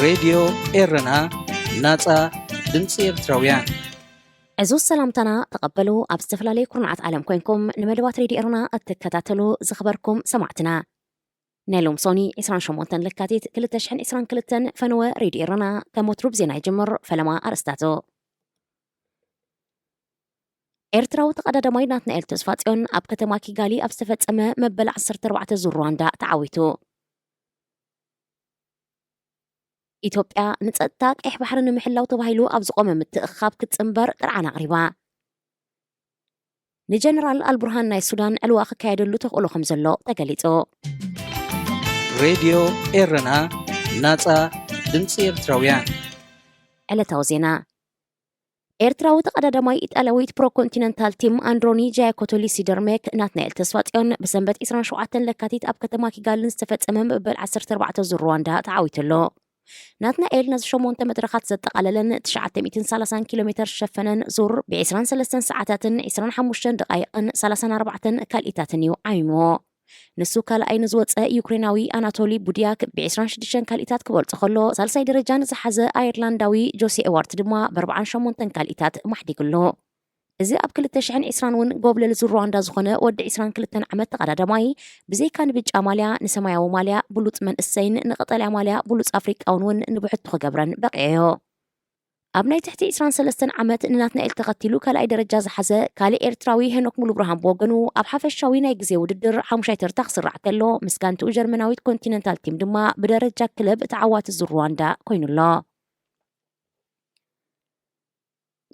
ሬድዮ ኤረና ናጻ ድምፂ ኤርትራውያን عزوز سلامتنا تقبلوا أبستفلالي كرنعات عالم كوينكم نمدوات ريدي إرنا أتكتاتلو زخبركم سمعتنا نيلوم صوني إسران شمونتن لكاتيت كل تشحن إسران كلتن فنوى ريدي إرنا كمطرب زينا يجمر فلما أرستاتو إرتراو تقدد ماينات نقل تسفاتيون أب كتماكي غالي أبستفت أما مبلع 14 زروان دا تعاويتو ኢትዮጵያ ንጸጥታ ቀይሕ ባሕሪ ንምሕላው ተባሂሉ ኣብ ዝቆመ ምትእኽኻብ ክትጽንበር ቅርዓና ኣቕሪባ ንጀነራል አልቡርሃን ናይ ሱዳን ዕልዋ ክካየደሉ ተኽእሎ ከም ዘሎ ተገሊጹ ሬድዮ ኤረና ናጻ ድምፂ ኤርትራውያን ዕለታዊ ዜና ኤርትራዊ ተቐዳዳማይ ኢጣልያዊት ፕሮኮንቲነንታል ቲም አንድሮኒ ጃያኮቶሊ ሲደርሜክ ናትናኤል ተስፋጽዮን ብሰንበት 27 ለካቲት ኣብ ከተማ ኪጋልን ዝተፈጸመ መበል 14 ዙር ሩዋንዳ ተዓዊትሎ ናትናኤል ነዚ 8 መድረኻት ዘጠቓለለን 930 ኪሎ ሜትር ዝሸፈነን ዙር ብ23 ሰዓታትን 25 ደቓይቕን 34 ካልኢታትን እዩ ዓሚሞ ንሱ ካልኣይ ንዝወፀ ዩክሬናዊ ኣናቶሊ ቡድያክ ብ26 ካልኢታት ክበልፆ ከሎ ሳልሳይ ደረጃን ዝሓዘ ኣየርላንዳዊ ጆሲ ኤዋርት ድማ ብ48 ካልኢታት ማሕዲግሎ እዚ ኣብ 2020 እውን ጎብለል ዙር ሩዋንዳ ዝኾነ ወዲ 22 ዓመት ተቐዳዳማይ ብዘይካ ንብጫ ማልያ ንሰማያዊ ማልያ ብሉፅ መንእሰይን ንቐጠልያ ማልያ ብሉፅ ኣፍሪቃውን እውን ንብሕቱ ክገብረን በቂዑ ኣብ ናይ ትሕቲ 23 ዓመት ንናትናኤል ተኸቲሉ ካልኣይ ደረጃ ዝሓዘ ካልእ ኤርትራዊ ሄኖክ ሙሉ ብርሃን ብወገኑ ኣብ ሓፈሻዊ ናይ ግዜ ውድድር 5 ተርታ ክስራዕ ከሎ ምስ ጋንቲኡ ጀርመናዊት ኮንቲነንታል ቲም ድማ ብደረጃ ክለብ ተዓዋቲ ዙር ሩዋንዳ ኮይኑሎ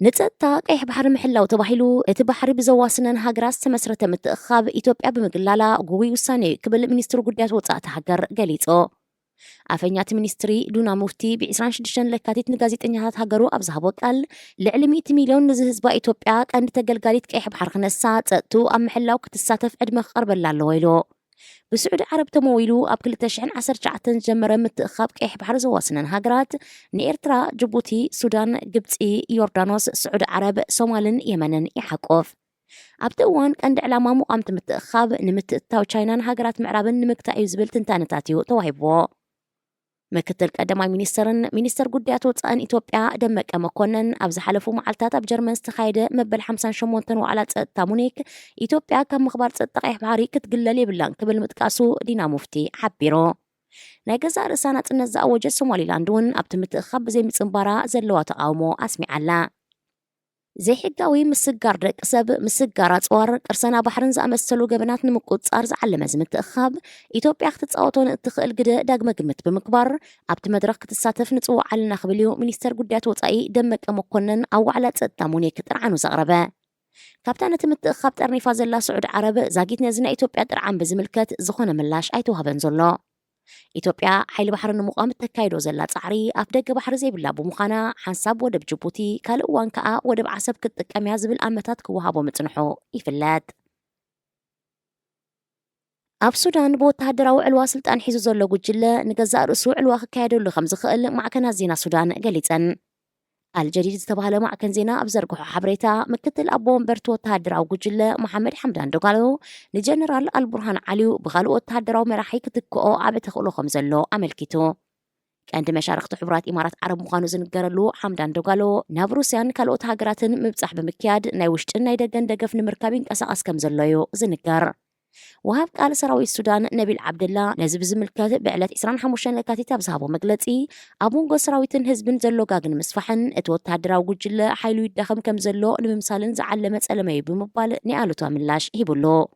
ንጸጥታ ቀይሕ ባሕሪ ምሕላው ተባሂሉ እቲ ባሕሪ ብዘዋስነን ሃገራት ዝተመስረተ ምትእኽኻብ ኢትዮጵያ ብምግላላ ጉቡይ ውሳነ ክብል ሚኒስትሪ ጉዳያት ወጻእቲ ሃገር ገሊጹ ኣፈኛት ሚኒስትሪ ዱና ሙፍቲ ብ26 ለካቲት ንጋዜጠኛታት ሃገሩ ኣብ ዝሃቦ ቃል ልዕሊ 100 ሚልዮን ንዝህዝባ ኢትዮጵያ ቀንዲ ተገልጋሊት ቀይሕ ባሕሪ ክነሳ ጸጥቱ ኣብ ምሕላው ክትሳተፍ ዕድመ ክቐርበላ ኣለዎ ኢሉ ብስዑድ ዓረብ ተመዊሉ ኣብ 2019 ዝጀመረ ምትእኽኻብ ቀይሕ ባሕሪ ዘዋስነን ሃገራት ንኤርትራ፣ ጅቡቲ፣ ሱዳን፣ ግብፂ፣ ዮርዳኖስ፣ ስዑድ ዓረብ፣ ሶማልን የመንን ይሓቆፍ ኣብቲ እዋን ቀንዲ ዕላማ ሙቓምቲ ምትእኽኻብ ንምትእትታው ቻይናን ሃገራት ምዕራብን ንምክታእ እዩ ዝብል ትንታነታት እዩ ተዋሂብዎ ምክትል ቀዳማይ ሚኒስተርን ሚኒስተር ጉዳያት ወፃእን ኢትዮጵያ ደመቀ መኮነን ኣብ ዝሓለፉ መዓልትታት ኣብ ጀርመን ዝተኻየደ መበል 58 ዋዕላ ፀጥታ ሙኒክ ኢትዮጵያ ካብ ምኽባር ፀጥታ ቀይሕ ባሕሪ ክትግለል የብላን ክብል ምጥቃሱ ዲና ሙፍቲ ሓቢሩ ናይ ገዛ ርእሳ ናጽነት ዝኣወጀት ሶማሊላንድ እውን ኣብቲ ምትእኽኻብ ብዘይ ምጽንባራ ዘለዋ ተቃውሞ ኣስሚዓላ ዘይሕጋዊ ምስጋር ደቂ ሰብ ምስጋር ኣፅዋር ቅርሰና ባሕርን ዝኣመሰሉ ገበናት ንምቁፅጻር ዝዓለመ ምትእኽኻብ ኢትዮጵያ ክትፃወቶን እትኽእል ግደ ዳግመ ግምት ብምክባር ኣብቲ መድረኽ ክትሳተፍ ንፅዋዕ ኣለና ክብል እዩ ሚኒስተር ጉዳያት ወፃኢ ደመቀ መኮነን ኣብ ዋዕላ ፀጥታ ሙኒክ ጥርዓኑ ዘቕረበ ካብታ ነቲ ምትእኽኻብ ጠርኒፋ ዘላ ስዑድ ዓረብ ዛጊት ነዚ ናይ ኢትዮጵያ ጥርዓን ብዝምልከት ዝኾነ ምላሽ ኣይተዋህበን ዘሎ ኢትዮጵያ ሓይሊ ባሕሪ ንምቋም ተካይዶ ዘላ ጻዕሪ ኣብ ደገ ባሕሪ ዘይብላ ብምዃና ሓንሳብ ወደብ ጅቡቲ ካልእ እዋን ከዓ ወደብ ዓሰብ ክትጥቀም እያ ዝብል ኣመታት ክወሃቦ ምጽንሑ ይፍለጥ ኣብ ሱዳን ብወተሃደራዊ ዕልዋ ስልጣን ሒዙ ዘሎ ጉጅለ ንገዛእ ርእሱ ዕልዋ ክካየደሉ ከም ዝኽእል ማዕከናት ዜና ሱዳን ገሊፀን አልጀዲድ ዝተባሃለ ማዕከን ዜና ኣብ ዘርግሖ ሓበሬታ ምክትል ኣቦ ወንበርቲ ወተሃደራዊ ጉጅለ መሐመድ ሓምዳን ዶጋሎ ንጀነራል አልቡርሃን ዓሊዩ ብኻልእ ወተሃደራዊ መራሒ ክትክኦ ዓብ ተኽእሎ ከም ዘሎ ኣመልኪቱ ቀንዲ መሻርክቲ ሕቡራት ኢማራት ዓረብ ምዃኑ ዝንገረሉ ሓምዳን ዶጋሎ ናብ ሩስያን ካልኦት ሃገራትን ምብጻሕ ብምክያድ ናይ ውሽጥን ናይ ደገን ደገፍ ንምርካብ ይንቀሳቐስ ከም ዘሎ እዩ ዝንገር وهاب قال سراوي السودان نبيل عبد الله نزب زملكات بعلت 25 لكاتي تابزهابو مقلتي أبونغو سراويتن هزبن زلو قاقن مسفحن اتوت هادراو قجل حيلو يدخم كم زلو نممسالن زعلمت ألمي بمبال نعالو تاملاش هيبولو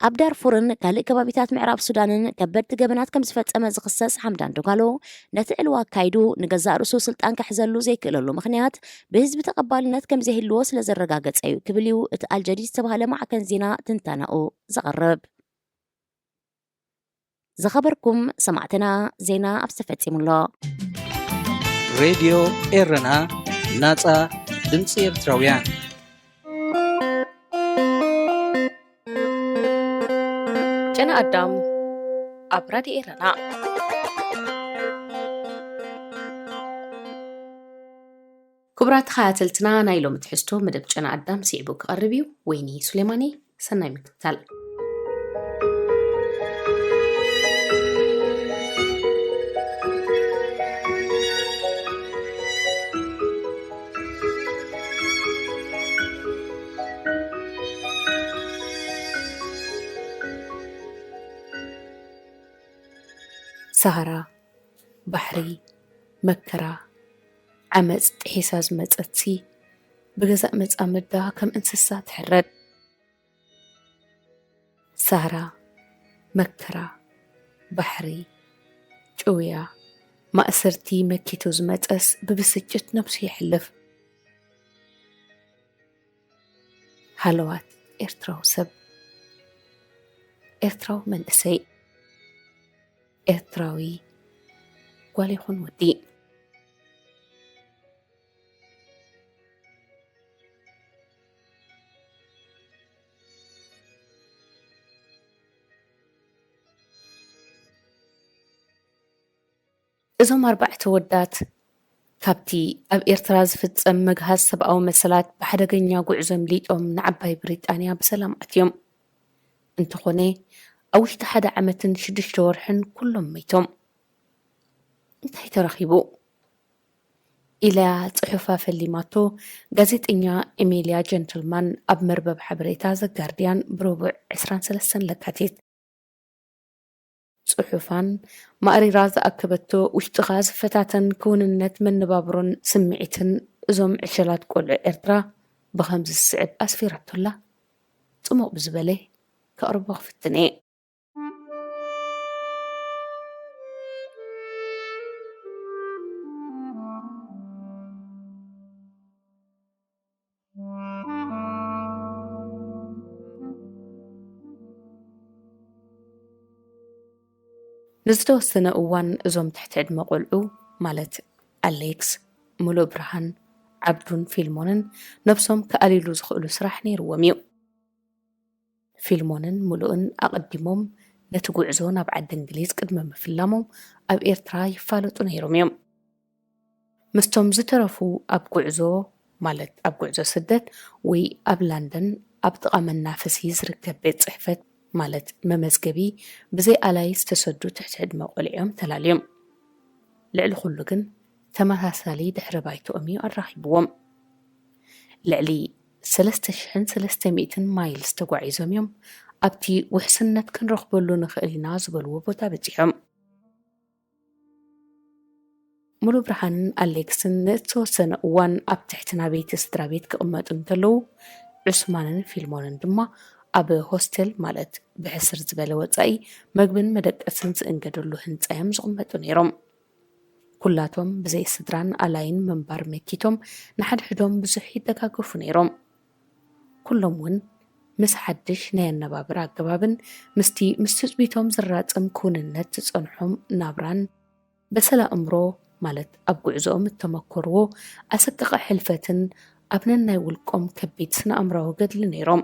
أبدار فرن كالي كبابيتات معراب سودانن كبرت قبنات كم زفت أما زخصاص حمدان دوغالو نتعلوا كايدو نقزا رسو سلطان كحزلو زي كلولو مخنيات بهزب تقبالنات كم زي هلوس لزرقاقت أيو كبليو اتقال جديد سبها لمع كان زينا تنتاناو زغرب زخبركم سمعتنا زينا أبستفتي ملا راديو إيرنا ناتا دمسي إرتراويان جنا أدم أبرادي إيرنا كبرات خاتلتنا نايلو متحستو مدب جنا أدم سيعبوك قربيو ويني سليماني سناي مكتال سهرة بحري مكرة عمز حساز مزتسي بجزاء مزامدا كم انسسات حرد سهرة مكرة بحري جويا ما أسرتي مكيتو زمتس ببسجت نفسي يحلف هلوات إرتراو سب إرتراو من أسي إرتراوي قولي خون ودي إذا 4 ودات كابتي أب إرتراز فتسم مجهز سبعو مسلات بحدقنيا قعزم ليتهم نعباي بريطانيا بسلام أتيوم انتخوني أوش تحد عمتن شدش ورحن كلهم ميتهم انتهي ترخيبو إلى صحفة فالليماتو جازيت إنيا إميليا جنتلمان أب مربب حبريتا ذا جارديان بربع 23 لكاتيت صحفان ما أري راز أكبتو واشتغاز فتاتن كون النت من نبابرون سمعتن زوم عشلات كل إرترا بخمس السعد أسفيرتو الله تمو بزبله كأربخ في التنين نزتوسنا أوان زوم تحت عد مقلعو مالت أليكس ملو برهان عبدون فيلمونن نفسهم كأليلو زخلو سراح نيرو وميو فيلمونن ملوئن أقدمهم نتقو عزونا بعد إنجليز قد ما مفلامهم أب إيرترا يفالطو نيرو ميو مستهم زترفو أبقو عزو مالت أبقو عزو سدت وي أب لندن أبطقى من نافسي زركب بيت صحفت مالت ممزقبي بزي ألايس تسدو تحت عد مقلعهم تلاليهم لعل خلقن تماثالي دحر بايتو أميو الرحيبوهم لعلي 3,300 مايل استقعيزهم يوم أبتي وحسنت كن رخبلو نخلينا زبلو بوتا بتيهم ملو برهان أليكسن نتوسن وان أب تحتنا بيت استرابيت كأمات انتلو عثمانن فيلمونن دما أب هوستل مالت بحسر زبالة وطاي مقبن مدد أسنس انقدرلو هنتايم زغمتو نيروم كلاتهم بزي سدران ألاين منبار مكيتهم نحد حدهم بزحي دقاقفو نيروم كلهم ون مس حدش نين نبابرا قبابن مستي مستجبيتهم زرات أمكون النت تصنحهم نابران بسلا أمرو مالت أبقو عزوم التمكرو أسقق حلفتن أبننا يولقهم كبيت سنا أمرو قد لنيروم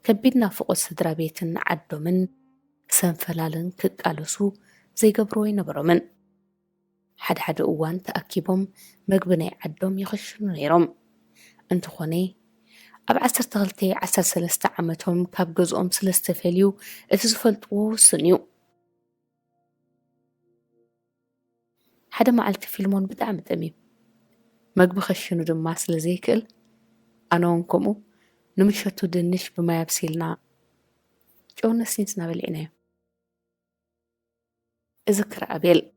كبيدنا فوق السدرا بيتن عدو من سنفلالن كقالسو زي قبروي نبرو من حد أوان تأكيبهم مقبني عدوم يخشنو نيروم انتخوني أب 13 عامتهم كاب جزءهم 3 فيليو اتزفلتو سنيو حدا ما قلت فيلمون بدعم تأميم مقب خشنو دماس لزيكل أنا ونكمو نمشتو دنش بما يبسيلنا جونا سنسنا بالعناية اذكر أبيل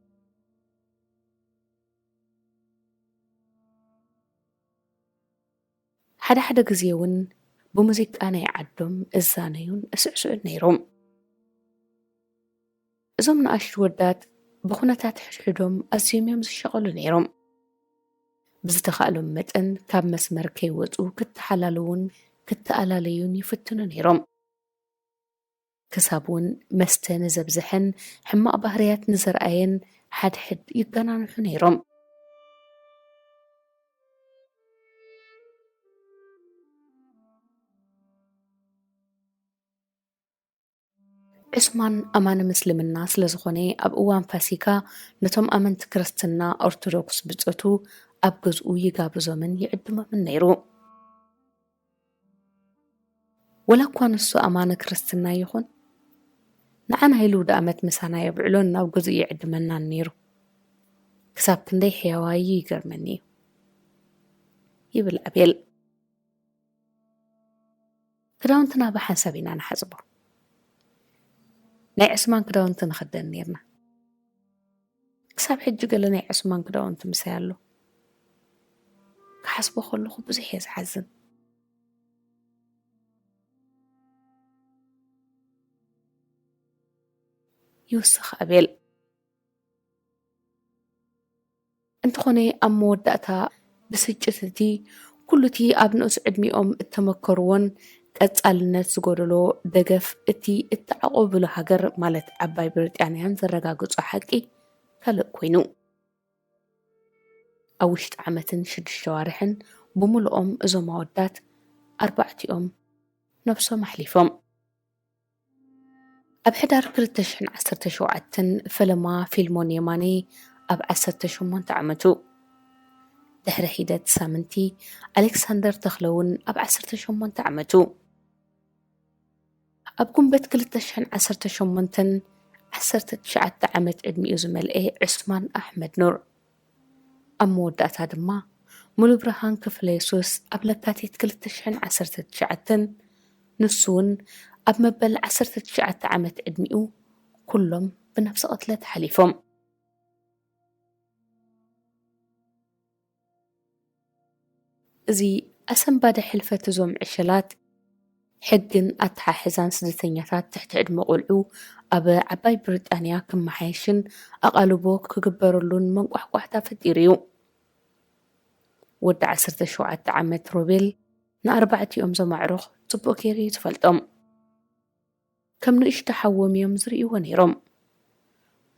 حدا قزيون بموزيك أنا يعدم الزانيون أسعسعد نيروم زمنا أشت ودات بخونتات حدهم أزيوم يمز الشغل نيروم بزتخالهم متن كاب مسمر كيوزو كتحلالون كتألاليون يفتنو نيروم كسابون مستن زبزحن حما بهريات نزر أين حد يقنان نيروم عثمان أمان مسلم الناس لزخوني أب أوان فاسيكا نتم أمنت كريستنا أرثوذكس بصوتو أب جزء يقابزو من يعدم من نيرو ولا كان السو أمان كريستنا يخون نعنا هيلو دامت مسانا يبعلون أو جزء يعدمنا النيرو كساب كندي حيواي يقر مني يبل أبيل كداونتنا بحسابنا نحسبه ናይ ዕስማን ክዳውንቲ ንኽደን ነርና ክሳብ ሕጂ ገለ ናይ ዕስማን ክዳውንቲ ምሳይ ኣሎ ክሓስቦ ከለኹ ብዙሕ እየ ዝሓዝን ይውስኽ ኣቤል እንተኾነ ኣብ መወዳእታ ብስጭት እቲ ኩሉ እቲ ኣብ ንእስ ዕድሚኦም እተመከርዎን ቀጻልነት ዝጎደሎ ደገፍ እቲ እተዓቆብሉ ሃገር ማለት ዓባይ ብሪጣንያን ዘረጋግጹ ሓቂ ካልእ ኮይኑ ኣብ ውሽጢ ዓመትን 6 ዋርሕን ብምልኦም እዞም ኣወዳት 4ቲኦም ነፍሶም ኣሕሊፎም ኣብ ሕዳር 2017 ፈለማ ፊልሞን የማኔ ኣብ 18 ዓመቱ ድሕሪ ሂደት ሳምንቲ ኣሌክሳንደር ተኽለውን ኣብ 18 ዓመቱ ኣብ ጉንበት 2018 19 ዓመት ዕድሚኡ ዝመልአ ዑስማን ኣሕመድ ኑር ኣብ መወዳእታ ድማ ሙሉ ብርሃን ክፍለ የሱስ ኣብ ለካቲት 2019 ንሱውን ኣብ መበል 19 ዓመት ዕድሚኡ ኩሎም ብነፍሲ ቅትለት ሓሊፎም እዚ ኣሰንባደ ሕልፈት እዞም ዕሸላት ሕግን ኣተሓሕዛን ስደተኛታት ትሕቲ ዕድመ ቆልዑ ኣብ ዓባይ ብሪጣንያ ክመሓየሽን ኣቓልቦ ክግበረሉን መንቋሕቋሕታ ፈጢሩ እዩ ወዲ 17 ዓመት ሮቤል ን4ቲኦም ዘማዕሩኽ ጽቡቕ ጌሩ ዝፈልጦም ከም ንእሽቶ ሓወም እዮም ዝርእይዎ ነይሮም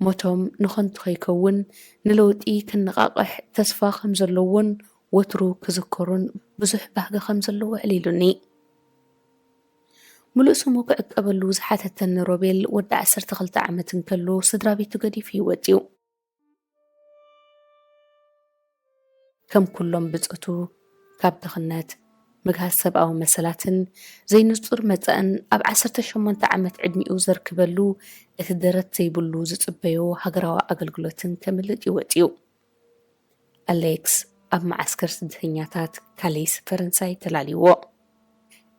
ሞቶም ንኸንቱ ከይከውን ንለውጢ ክንነቓቕሕ ተስፋ ከም ዘለዎን ወትሩ ክዝከሩን ብዙሕ ባህገ ከም ዘለዎ ዕሊሉኒ ሙሉእ ስሙ ክዕቀበሉ ዝሓተተኒ ሮቤል ወዲ 12 ዓመት እንከሎ ስድራ ቤቱ ገዲፉ ይወፅዩ ከም ኩሎም ብፅቱ ካብ ድኽነት ምግሃዝ ሰብኣዊ መሰላትን ዘይንጹር መፀአን ኣብ 18 ዓመት ዕድሚኡ ዘርክበሉ እቲ ደረት ዘይብሉ ዝጽበዮ ሃገራዊ ኣገልግሎትን ከምልጥ ይወፅዩ ኣሌክስ ኣብ ማዓስከር ስደተኛታት ካሌስ ፈረንሳይ ተላሊዎ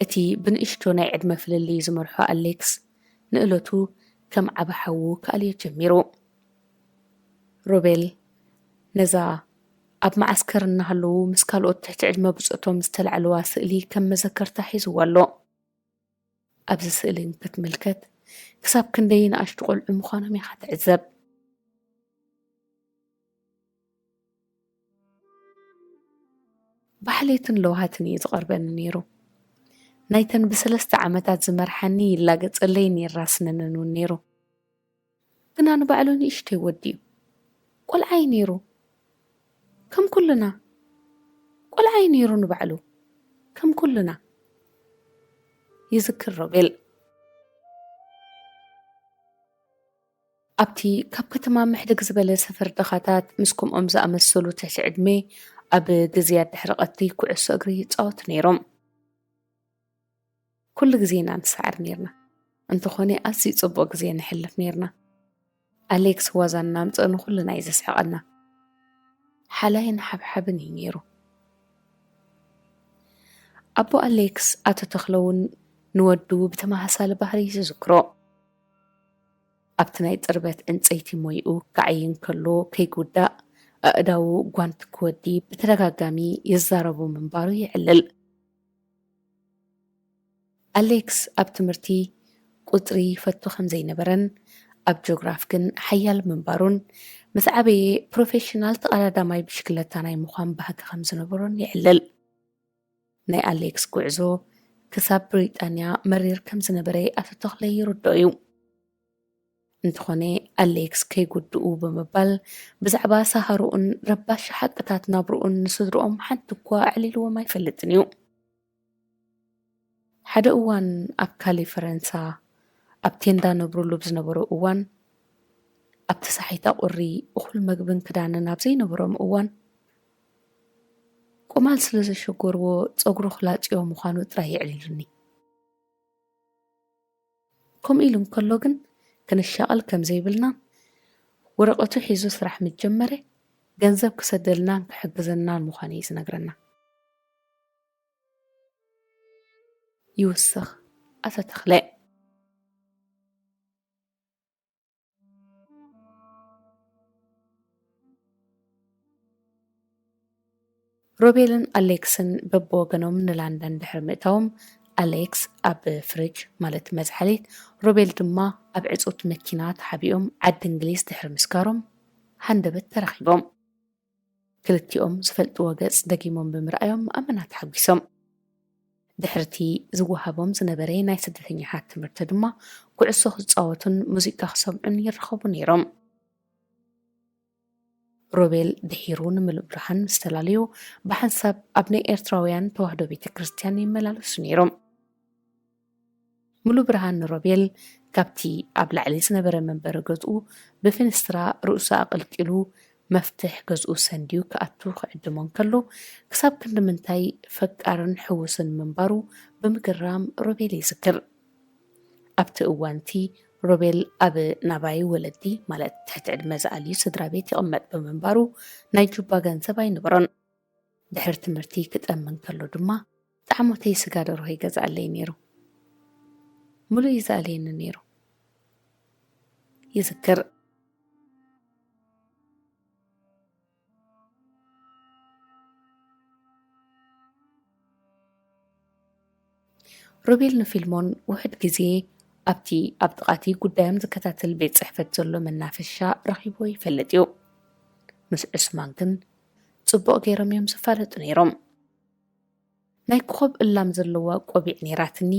እቲ ብንእሽቶ ናይ ዕድመ ፍልሊ ዝመርሖ ኣሌክስ ንእለቱ ከም ዓባሓዉ ካልዮ ጀሚሩ ሮቤል ነዛ ኣብ ማዓስከር እናሃለዉ ምስ ካልኦት ትሕቲ ዕድመ ብፅቶም ዝተላዕለዋ ስእሊ ከም መዘከርታ ሒዝዋ ኣሎ ኣብዚ ስእሊ ክትምልከት ክሳብ ክንደይ ንኣሽቱ ቆልዑ ምዃኖም ኢኻ ትዕዘብ ባሕሌትን ለውሃትን እዩ ዝቐርበኒ ነይሩ ናይተን ብ3 ዓመታት ዝመርሓኒ ይላገጸለይ ነይራስነንን እውን ነይሩ ግና ንባዕሉ ንእሽተይ ወዲ እዩ ቆልዓይ ነይሩ ከም ኩልና ቆልዓይ ነይሩ ንባዕሉ ከም ኩልና ይዝክር ሮቤል ኣብቲ ካብ ከተማ ምሕድግ ዝበለ ሰፈር ድኻታት ምስ ከምኦም ዝኣመሰሉ ትሕቲ ዕድሜ ኣብ ግዝያት ድሕሪ ቀትሪ ኩዕሶ እግሪ ይፃወቱ ነይሮም ኩሉ ግዜ ኢና ንሰዓር ነርና እንተኾነ ኣዝዩ ጽቡቕ ግዜ ንሕልፍ ነርና ኣሌክስ ዋዛና ምፅእኑ ኩሉና እዩ ዘስሕቐና ሓላይን ሓብሓብን እዩ ነይሩ ኣቦ ኣሌክስ ኣቶ ተኽለውን ንወዱ ብተመሃሳሊ ባህሪ ዝዝክሮ ኣብቲ ናይ ፅርበት ዕንፀይቲ ሞይኡ ክዓይን ከሎ ከይጉዳእ ኣእዳው ጓንቲ ክወዲ ብተደጋጋሚ ይዛረቡ ምንባሩ ይዕልል ኣሌክስ ኣብ ትምህርቲ ቁፅሪ ፈቱ ከም ዘይነበረን ኣብ ጂኦግራፍ ግን ሓያል ምንባሩን ምስ ዓበየ ፕሮፌሽናል ተቐዳዳማይ ብሽክለታ ናይ ምዃን ባህጊ ከም ዝነበሮን ይዕልል ናይ ኣሌክስ ጉዕዞ ክሳብ ብሪጣንያ መሪር ከም ዝነበረ ኣቶ ተኽለይ ይርድኦ እዩ እንተኾነ ኣሌክስ ከይጉድኡ ብምባል ብዛዕባ ሳሃሩኡን ረባሽ ሓቅታት ናብሩኡን ንስድሮኦም ሓንቲ እኳ ዕሊልዎም ኣይፈልጥን እዩ ሓደ እዋን ኣብ ካሊ ፈረንሳ ኣብ ቴንዳ ነብሩሉ ብዝነበሩ እዋን ኣብ ተሳሒታ ቁሪ እኹል መግብን ክዳንን ኣብ ዘይነበሮም እዋን ቁማል ስለ ዘሸጎርዎ ፀጉሩ ክላፅዮ ምዃኑ ጥራይ ይዕሊሉኒ ከምኡ ኢሉ እንከሎ ግን ክንሻቐል ከም ዘይብልና ወረቐቱ ሒዙ ስራሕ ምጀመረ ገንዘብ ክሰደልናን ክሕግዘናን ምዃኑ እዩ ዝነግረና ይውስኽ ኣቶ ተኽለ ሮቤልን ኣሌክስን በብወገኖም ንላንደን ድሕሪ ምእታዎም ኣሌክስ ኣብ ፍሪጅ ማለት መዝሓሊት ሮቤል ድማ ኣብ ዕጹት መኪና ተሓቢኦም ዓዲ እንግሊዝ ድሕሪ ምስካሮም ሃንደበት ተራኺቦም ክልቲኦም ዝፈልጥዎ ገጽ ደጊሞም ብምርኣዮም ኣመና ተሓጒሶም ድሕርቲ ዝወሃቦም ዝነበረ ናይ ስደተኛታት ትምህርቲ ድማ ኩዕሶ ክጻወቱን ሙዚቃ ክሰምዑን ይረኸቡ ነይሮም ሮቤል ድሒሩ ንምሉእ ብርሃን ዝተላለዩ ብሓንሳብ ኣብ ናይ ኤርትራውያን ተዋህዶ ቤተ ክርስቲያን ይመላለሱ ነይሮም ሙሉእ ብርሃን ሮቤል ካብቲ ኣብ ላዕሊ ዝነበረ መንበሪ ገዝኡ ብፍንስትራ ርእሱ ኣቕልቂሉ መፍትሕ ገዝኡ ሰንድዩ ክኣቱ ክዕድሞን ከሎ ክሳብ ክንዲ ምንታይ ፈቃርን ሕውስን ምንባሩ ብምግራም ሮቤል ይዝክር ኣብቲ እዋንቲ ሮቤል ኣብ ናባይ ወለዲ ማለት ትሕቲ ዕድመ ዝኣልዩ ስድራ ቤት ይቕመጥ ብምንባሩ ናይ ጁባ ገንዘብ ኣይነበሮን ድሕሪ ትምህርቲ ክጠምን ከሎ ድማ ጣዕሞተይ ስጋ ደርሆ ይገዝኣለይ ነይሩ ሙሉእ ይዝኣለየኒ ነይሩ ይዝክር ሮቤል ንፊልሞን ውሕድ ግዜ ኣብቲ ኣብ ጥቓቲ ጉዳዮም ዝከታተል ቤት ጽሕፈት ዘሎ መናፈሻ ረኺቦ ይፈልጥ እዩ ምስ ዑስማን ግን ጽቡቕ ገይሮም እዮም ዝፋለጡ ነይሮም ናይ ኮኸብ እላም ዘለዋ ቆቢዕ ነይራትኒ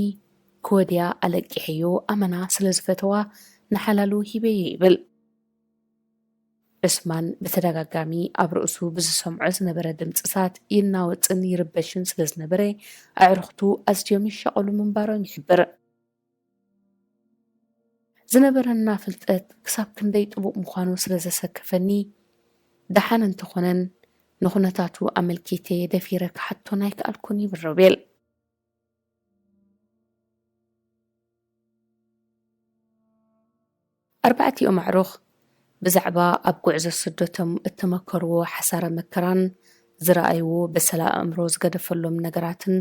ክወድያ ኣለቂሐዮ ኣመና ስለ ዝፈተዋ ንሓላሉ ሂበዮ ይብል ዑስማን ብተደጋጋሚ ኣብ ርእሱ ብዝሰምዖ ዝነበረ ድምፅታት ይናወፅን ይርበሽን ስለ ዝነበረ ኣዕርኽቱ ኣዝዮም ይሸቐሉ ምንባሮም ይሕብር ዝነበረና ፍልጠት ክሳብ ክንደይ ጥቡቕ ምዃኑ ስለ ዘሰከፈኒ ደሓን እንተኾነን ንኹነታቱ ኣመልኪቴ ደፊረ ክሓቶን ኣይከኣልኩን ይብል ሮቤል ኣርባዕቲኦም ኣዕሩኽ ብዛዕባ ኣብ ጉዕዞ ስደቶም እተመከርዎ ሓሳረ መከራን ዝረኣይዎ በሰላ ኣእምሮ ዝገደፈሎም ነገራትን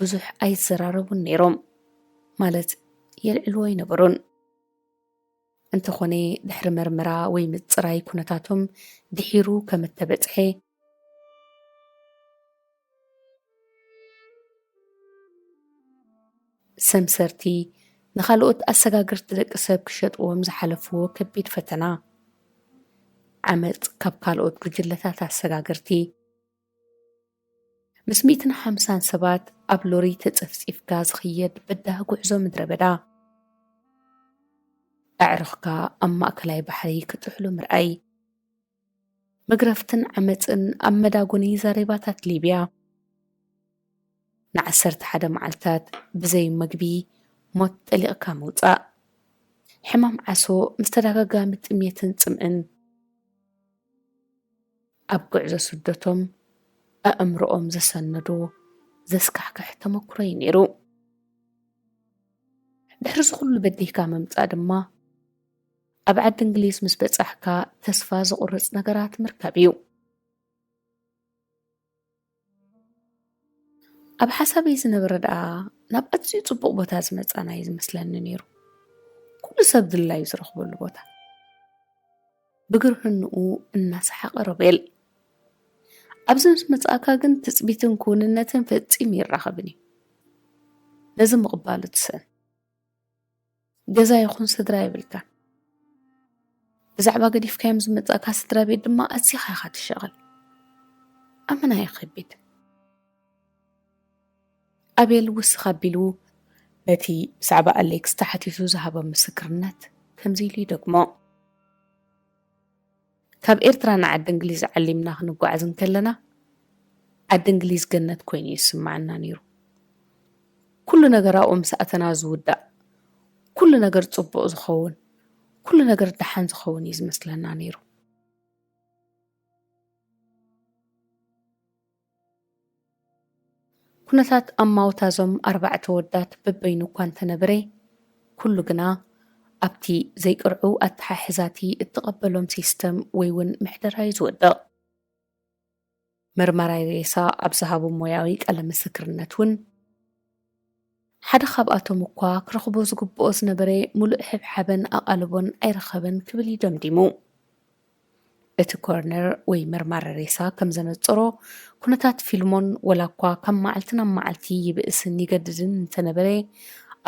ብዙሕ ኣይዘራረቡን ነይሮም ማለት የልዕልዎ ይነበሩን እንተኾነ ድሕሪ መርመራ ወይ ምፅራይ ኩነታቶም ድሒሩ ከም እተበፅሐ ሰምሰርቲ ንኻልኦት ኣሰጋግርቲ ደቂ ሰብ ክሸጥዎም ዝሓለፍዎ ከቢድ ፈተና ዓመፅ ካብ ካልኦት ጉጅለታት ኣሰጋግርቲ ምስ 150 ሰባት ኣብ ሎሪ ተፀፍፂፍካ ዝኽየድ በዳህ ጉዕዞ ምድረ በዳ ኣዕርኽካ ኣብ ማእከላይ ባሕሪ ክጥሕሉ ምርኣይ መግረፍትን ዓመፅን ኣብ መዳጎኒ ዛሬባታት ሊብያ ን11 መዓልታት ብዘይ መግቢ ሞት ጠሊቕካ ምውፃእ ሕማም ዓሶ ምስ ተደጋጋሚ ጥሜትን ጽምእን ኣብ ጉዕዞ ስደቶም ኣእምሮኦም ዘሰነዶ ዘስካሕክሕ ተመክሮ እዩ ነይሩ ድሕሪ ዝኹሉ በዲህካ ምምፃእ ድማ ኣብ ዓዲ እንግሊዝ ምስ በጻሕካ ተስፋ ዝቑርጽ ነገራት ምርካብ እዩ ኣብ ሓሳበይ ዝነበረ ደኣ ናብ ኣዝዩ ጽቡቕ ቦታ ዝመጻና እዩ ዝመስለኒ ነይሩ ኩሉ ሰብ ድላይ ዝረኽበሉ ቦታ ብግርህንኡ እናሰሓቐ ሮቤል ኣብዚ ምስ መጻእካ ግን ትጽቢትን ክውንነትን ፈጺሙ ይራኸብን እዩ ነዚ ምቕባሉ ትስእን ገዛ ይኹን ስድራ ይብልካን ብዛዕባ ገዲፍካዮም ዝመጻእካ ስድራ ቤት ድማ ኣዝኻ ኢኻ ትሸቐል ኣመና ይኸቢድ ኣቤል ውስኽ ኣቢሉ በቲ ብዛዕባ ኣሌክስ ተሓቲቱ ዝሃቦ ምስክርነት ከምዚ ኢሉ ይደግሞ ካብ ኤርትራ ንዓዲ እንግሊዝ ዓሊምና ክንጓዓዝ እንከለና ዓዲ እንግሊዝ ገነት ኮይኑ ይስማዓና ነይሩ ኩሉ ነገር ኣብኡ ምስኣተና ዝውዳእ ኩሉ ነገር ጽቡቕ ዝኸውን ኩሉ ነገር ደሓን ዝኸውን እዩ ዝመስለና ነይሩ ኩነታት ኣማውታዞም 4 ወዳት በበይኑ እኳ እንተነበረ ኩሉ ግና ኣብቲ ዘይቅርዑ ኣተሓሕዛቲ እትቐበሎም ሲስተም ወይ እውን ምሕደራይ ዝወድቕ መርመራይ ሬሳ ኣብ ዝሃቡ ሞያዊ ቃለ ምስክርነት እውን ሓደ ካብኣቶም እኳ ክረኽቦ ዝግብኦ ዝነበረ ሙሉእ ሕብሓበን ኣቓልቦን ኣይረኸበን ክብል ይደምዲሙ እቲ ኮርነር ወይ መርማር ሬሳ ከም ዘነጽሮ ኩነታት ፊልሞን ወላኳ ከም መዓልትና መዓልቲ ይብእስን ይገድድን እንተነበረ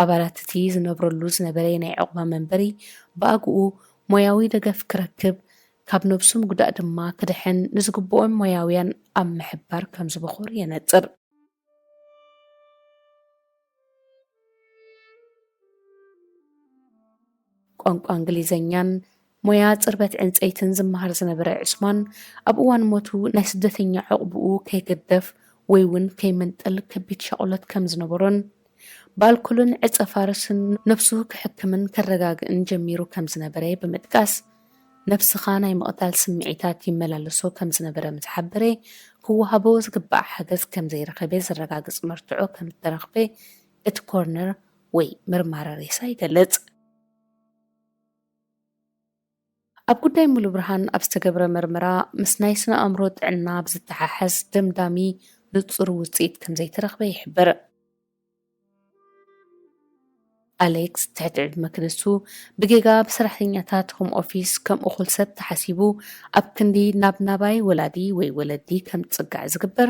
ኣባላት እቲ ዝነብረሉ ዝነበረ ናይ ዕቑባ መንበሪ ብኣግኡ ሞያዊ ደገፍ ክረክብ ካብ ነብሱም ጉዳእ ድማ ክድሕን ንዝግብኦም ሞያውያን ኣብ ምሕባር ከም ዝበኹር የነጽር። ቋንቋ እንግሊዘኛን ሞያ ጽርበት ዕንፀይትን ዝመሃር ዝነበረ ዑስማን ኣብ እዋን ሞቱ ናይ ስደተኛ ዕቑብኡ ከይገደፍ ወይ እውን ከይመንጠል ከቢድ ሸቕሎት ከም ዝነበሮን በኣልኮልን ዕፀ ፋርስን ነፍሱ ክሕክምን ከረጋግእን ጀሚሩ ከም ዝነበረ ብምጥቃስ ነፍስኻ ናይ ምቕታል ስምዒታት ይመላለሶ ከም ዝነበረ ምዝሓበረ ክወሃቦ ዝግባእ ሓገዝ ከም ዘይረኸበ ዝረጋግፅ መርትዖ ከም ዝተረኽበ እቲ ኮርነር ወይ መርማረ ሬሳ ይገልጽ። ኣብ ጉዳይ ሙሉ ብርሃን ኣብ ዝተገብረ ምርመራ ምስ ናይ ስነ ኣእምሮ ጥዕና ብዝተሓሓዝ ደምዳሚ ንጹር ውፅኢት ከም ዘይተረኽበ ይሕብር። ኣሌክስ ትሕቲ ዕድመ ክነሱ ብጌጋ ብሰራሕተኛታት ሆም ኦፊስ ከም እኹል ሰብ ተሓሲቡ ኣብ ክንዲ ናብ ናባይ ወላዲ ወይ ወለዲ ከም ጽጋዕ ዝግበር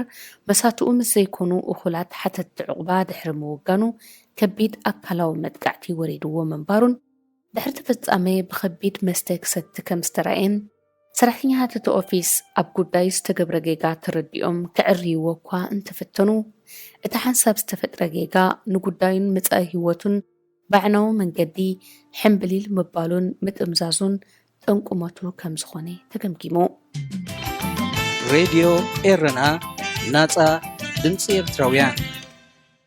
መሳትኡ ምስ ዘይኮኑ እኹላት ሓተቲ ዕቑባ ድሕሪ ምውጋኑ ከቢድ ኣካላዊ መጥቃዕቲ ወሪድዎ ምንባሩን ድሕሪ ተፈጻመ ብኸቢድ መስተ ክሰቲ ከም ዝተረአየን ሰራሕተኛታት እቲ ኦፊስ ኣብ ጉዳይ ዝተገብረ ጌጋ ተረዲኦም ክዕርይዎ እኳ እንተፈተኑ እቲ ሓንሳብ ዝተፈጥረ ጌጋ ንጉዳዩን መጻኢ ህይወቱን ባዕናዊ መንገዲ ሕምብሊል ምባሉን ምጥምዛዙን ጠንቁመቱ ከም ዝኾነ ተገምጊሙ። ሬድዮ ኤረና ናጻ ድምፂ ኤርትራውያን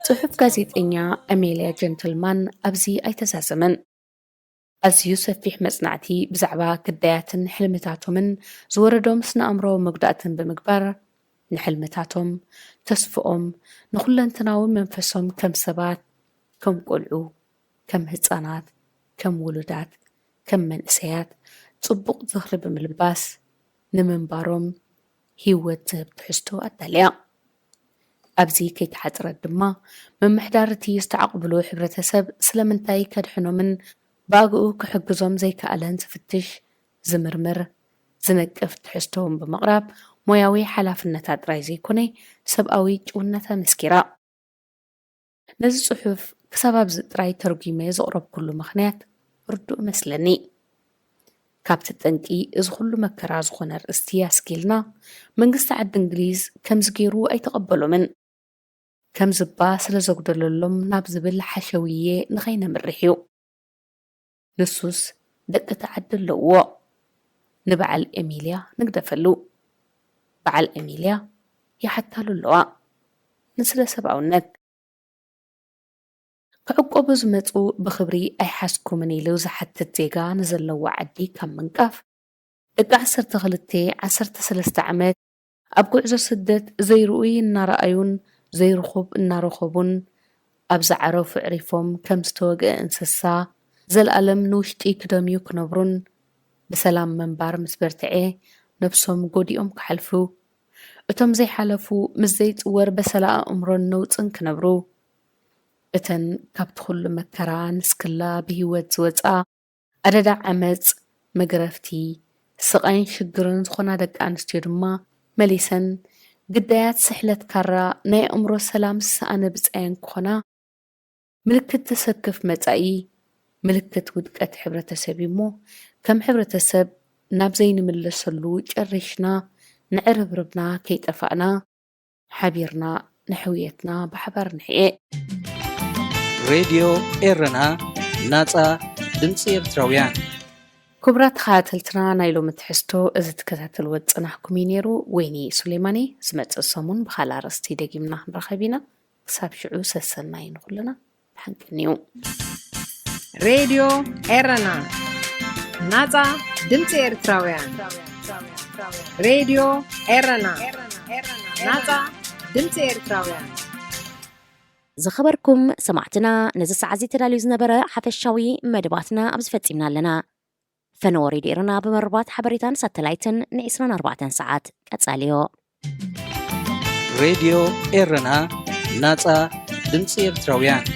ጽሑፍ ጋዜጠኛ ኣሜልያ ጀንትልማን ኣብዚ ኣይተዛዘመን። ኣዝዩ ሰፊሕ መጽናዕቲ ብዛዕባ ግዳያትን ሕልምታቶምን ዝወረዶም ስነ ኣእምሮ መጉዳእትን ብምግባር ንሕልምታቶም ተስፍኦም ንኹለንተናዊ መንፈሶም ከም ሰባት ከም ቆልዑ ከም ህፃናት ከም ውሉዳት ከም መንእሰያት ጽቡቕ ዝኽሪ ብምልባስ ንምንባሮም ህይወት ዝህብ ትሕዝቶ ኣዳልያ። ኣብዚ ከይተሓፅረት ድማ መምሕዳር እቲ ዝተዓቕብሉ ሕብረተሰብ ስለምንታይ ከድሕኖምን ባግኡ ክሕግዞም ዘይከኣለን ዝፍትሽ ዝምርምር ዝነቅፍ ትሕዝቶውን ብምቕራብ ሞያዊ ሓላፍነታ ጥራይ ዘይኮነ ሰብኣዊ ጭውነታ መስኪራ። ነዚ ጽሑፍ ክሳብ ኣብዚ ጥራይ ተርጉመ ዘቕረብኩሉ ምኽንያት ርዱእ መስለኒ። ካብቲ ጠንቂ እዚ ኩሉ መከራ ዝኾነ ርእስቲ ኣስኪልና መንግስቲ ዓዲ እንግሊዝ ከምዚ ገይሩ ኣይተቐበሎምን ከም ዝባ ስለ ዘጉደለሎም ናብ ዝብል ሓሸውዬ ንኸይነምርሕ እዩ። ንሱስ ደቂ ተዓዲ ኣለዎ። ንበዓል ኤሚልያ ንግደፈሉ በዓል ኤሚልያ ይሓታሉ ኣለዋ ንስለ ሰብኣውነት ክዕቆቡ ዝመፁ ብኽብሪ ኣይሓስኩምን ኢሉ ዝሓትት ዜጋ ንዘለዎ ዓዲ ካብ ምንቃፍ ደቂ 12-13 ዓመት ኣብ ጉዕዞ ስደት ዘይርኡይ እናረኣዩን ዘይርኹብ እናረኸቡን ኣብ ዝዓረፉ ዕሪፎም ከም ዝተወግአ እንስሳ ዘለኣለም ንውሽጢ ክደምዩ ክነብሩን ብሰላም መንባር ምስ በርትዐ ነብሶም ጎዲኦም ክሓልፉ እቶም ዘይሓለፉ ምስ ዘይፅወር በሰላ ኣእምሮን ነውፅን ክነብሩ እተን ካብቲ ኩሉ መከራ ንስክላ ብሂወት ዝወፃ ኣደዳ ዓመፅ መግረፍቲ ስቃይን ሽግርን ዝኾና ደቂ ኣንስትዮ ድማ መሊሰን ግዳያት ስሕለት ካራ ናይ ኣእምሮ ሰላም ዝሰኣነ ብፃየን ክኾና ምልክት ተሰክፍ መጻኢ ምልክት ውድቀት ሕብረተሰብ እሞ ከም ሕብረተሰብ ናብ ዘይንምለሰሉ ጨሪሽና ንዕርብርብና ከይጠፋእና ሓቢርና ንሕውየትና ብሓባር ንሕየ። ሬድዮ ኤረና ናጻ ድምፂ ኤርትራውያን ክቡራት ተኸታተልትና ናይ ሎሚ ትሕዝቶ እዚ ትከታተልዎ ዝፀናሕኩም እዩ ነይሩ። ወይኒ ሱሌማኒ ዝመፅእ ሰሙን ብኻልእ ኣርእስቲ ደጊምና ክንረኸብ ኢና። ክሳብ ሽዑ ሰሰናይ ንኹልና ብሓንቅን እዩ። ሬድዮ ኤረና ናጻ ድምፂ ኤርትራውያን ሬድዮ ኤረና ናጻ ድምፂ ኤርትራውያን ዝኸበርኩም ሰማዕትና ነዚ ሰዓት እዚ ተዳልዩ ዝነበረ ሓፈሻዊ መደባትና ኣብዚ ፈፂምና ኣለና። ፈነወ ሬድዮ ኤረና ብምርባት ሓበሬታን ሳተላይትን ን24 ሰዓት ቀጻልዮ። ሬድዮ ኤረና ናጻ ድምፂ ኤርትራውያን